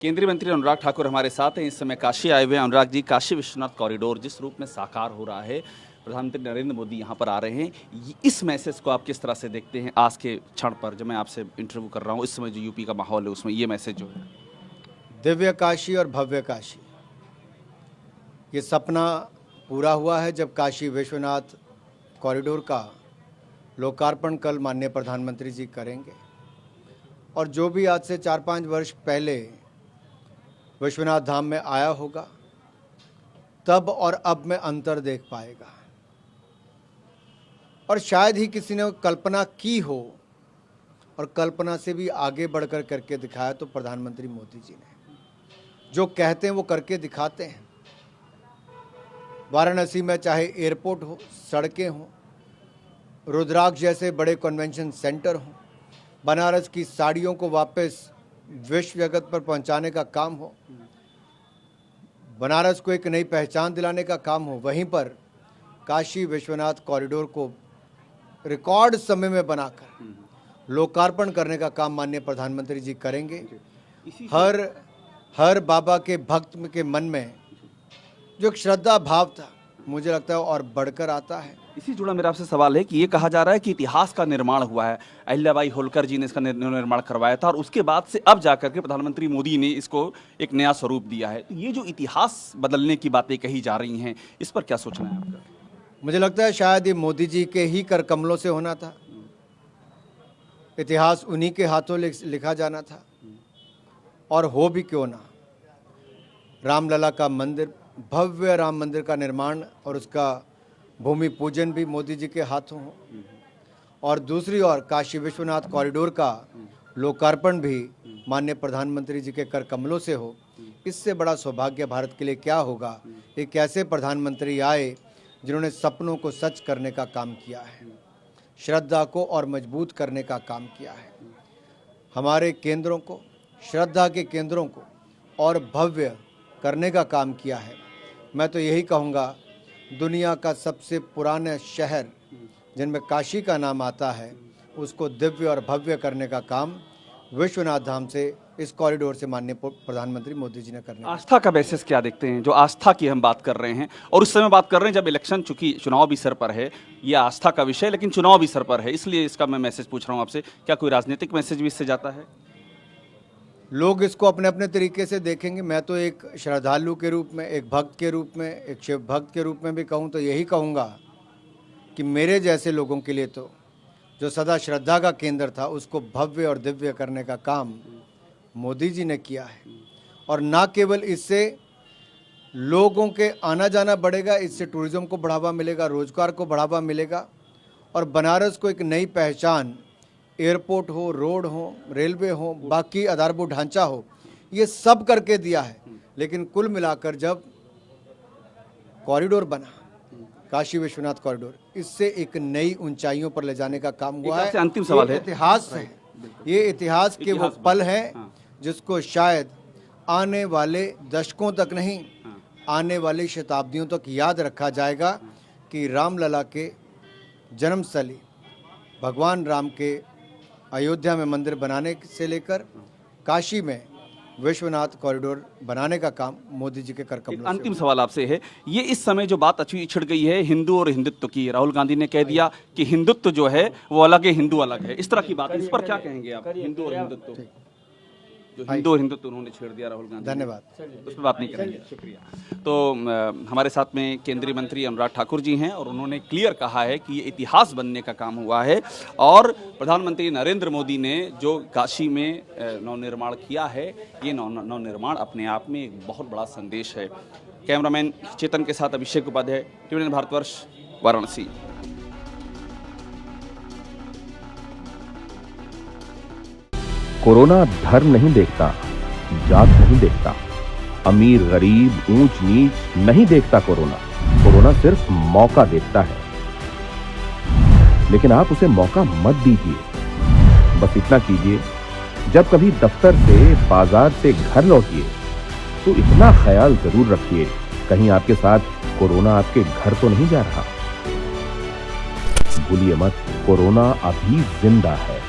केंद्रीय मंत्री अनुराग ठाकुर हमारे साथ हैं। इस समय काशी आए हुए हैं। अनुराग जी, काशी विश्वनाथ कॉरिडोर जिस रूप में साकार हो रहा है, प्रधानमंत्री नरेंद्र मोदी यहाँ पर आ रहे हैं, इस मैसेज को आप किस तरह से देखते हैं? आज के क्षण पर जब मैं आपसे इंटरव्यू कर रहा हूँ, इस समय जो यूपी का माहौल है उसमें ये मैसेज जो है, दिव्य काशी और भव्य काशी, ये सपना पूरा हुआ है जब काशी विश्वनाथ कॉरिडोर का लोकार्पण कल माननीय प्रधानमंत्री जी करेंगे। और जो भी आज से 4-5 वर्ष पहले विश्वनाथ धाम में आया होगा, तब और अब में अंतर देख पाएगा। और शायद ही किसी ने कल्पना की हो, और कल्पना से भी आगे बढ़कर करके दिखाया तो प्रधानमंत्री मोदी जी ने। जो कहते हैं वो करके दिखाते हैं। वाराणसी में चाहे एयरपोर्ट हो, सड़कें हों, रुद्राक्ष जैसे बड़े कन्वेंशन सेंटर हों, बनारस की साड़ियों को वापस विश्व जगत पर पहुंचाने का काम हो, बनारस को एक नई पहचान दिलाने का काम हो, वहीं पर काशी विश्वनाथ कॉरिडोर को रिकॉर्ड समय में बनाकर लोकार्पण करने का काम माननीय प्रधानमंत्री जी करेंगे। हर बाबा के भक्त के मन में जो एक श्रद्धा भाव था, मुझे लगता है और बढ़कर आता है। इसी जुड़ा मेरा आपसे सवाल है कि ये कहा जा रहा है कि इतिहास का निर्माण हुआ है, अहिल्याबाई होलकर जी ने इसका निर्माण करवाया था और उसके बाद से अब जाकर के प्रधानमंत्री मोदी ने इसको एक नया स्वरूप दिया है। तो ये जो इतिहास बदलने की बातें कही जा रही हैं, इस पर क्या सोचना है आपका? मुझे लगता है शायद ये मोदी जी के ही कर कमलों से होना था। इतिहास उन्हीं के हाथों लिखा जाना था। और हो भी क्यों ना, रामलला का मंदिर, भव्य राम मंदिर का निर्माण और उसका भूमि पूजन भी मोदी जी के हाथों हो, और दूसरी ओर काशी विश्वनाथ कॉरिडोर का लोकार्पण भी माननीय प्रधानमंत्री जी के कर कमलों से हो। इससे बड़ा सौभाग्य भारत के लिए क्या होगा। एक ऐसे प्रधानमंत्री आए जिन्होंने सपनों को सच करने का काम किया है, श्रद्धा को और मजबूत करने का काम किया है, हमारे केंद्रों को, श्रद्धा के केंद्रों को और भव्य करने का काम किया है। मैं तो यही कहूँगा, दुनिया का सबसे पुराना शहर जिनमें काशी का नाम आता है, उसको दिव्य और भव्य करने का काम विश्वनाथ धाम से, इस कॉरिडोर से माननीय प्रधानमंत्री मोदी जी ने करने। आस्था का बेसिस क्या देखते हैं? जो आस्था की हम बात कर रहे हैं, और उस समय बात कर रहे हैं जब इलेक्शन, चूंकि चुनाव भी सर पर है, ये आस्था का विषय लेकिन चुनाव भी सर पर है, इसलिए इसका मैं मैसेज पूछ रहा हूँ आपसे, क्या कोई राजनीतिक मैसेज भी इससे जाता है? लोग इसको अपने अपने तरीके से देखेंगे। मैं तो एक श्रद्धालु के रूप में, एक भक्त के रूप में, एक शिव भक्त के रूप में भी कहूँ तो यही कहूँगा कि मेरे जैसे लोगों के लिए तो जो सदा श्रद्धा का केंद्र था, उसको भव्य और दिव्य करने का काम मोदी जी ने किया है। और ना केवल इससे लोगों के आना जाना बढ़ेगा, इससे टूरिज्म को बढ़ावा मिलेगा, रोजगार को बढ़ावा मिलेगा, और बनारस को एक नई पहचान, एयरपोर्ट हो, रोड हो, रेलवे हो, बाकी आधारभूत ढांचा हो, ये सब करके दिया है। लेकिन कुल मिलाकर जब कॉरिडोर बना, काशी विश्वनाथ कॉरिडोर, इससे एक नई ऊंचाइयों पर ले जाने का काम हुआ है। अंतिम सवाल है, इतिहास है, ये इतिहास के वो पल हैं जिसको शायद आने वाले दशकों तक नहीं, आने वाली शताब्दियों तक याद रखा जाएगा कि रामलला के जन्मस्थली भगवान राम के अयोध्या में मंदिर बनाने से लेकर काशी में विश्वनाथ कॉरिडोर बनाने का काम मोदी जी के कर कमलों से। अंतिम सवाल आपसे है, ये इस समय जो बात अच्छी छिड़ गई है हिंदू और हिंदुत्व की, राहुल गांधी ने कह दिया कि हिंदुत्व जो है वो अलग है, हिंदू अलग है, इस तरह की बात, इस पर क्या कहेंगे आप? हिंदू और हिंदुत्व, जो हिंदू और हिंदुत्व उन्होंने छेड़ दिया राहुल गांधी। धन्यवाद, उस पर बात नहीं करेंगे, शुक्रिया। तो हमारे साथ में केंद्रीय मंत्री अनुराग ठाकुर जी हैं और उन्होंने क्लियर कहा है कि ये इतिहास बनने का काम हुआ है, और प्रधानमंत्री नरेंद्र मोदी ने जो काशी में नवनिर्माण किया है, ये नवनिर्माण अपने आप में एक बहुत बड़ा संदेश है। कैमरामैन चेतन के साथ अभिषेक उपाध्याय, टीवी भारतवर्ष, वाराणसी। कोरोना धर्म नहीं देखता, जात नहीं देखता, अमीर गरीब ऊंच नीच नहीं देखता। कोरोना सिर्फ मौका देखता है, लेकिन आप उसे मौका मत दीजिए। बस इतना कीजिए, जब कभी दफ्तर से, बाजार से घर लौटिए तो इतना ख्याल जरूर रखिए कहीं आपके साथ कोरोना आपके घर तो नहीं जा रहा। भूलिए मत, कोरोना अभी जिंदा है।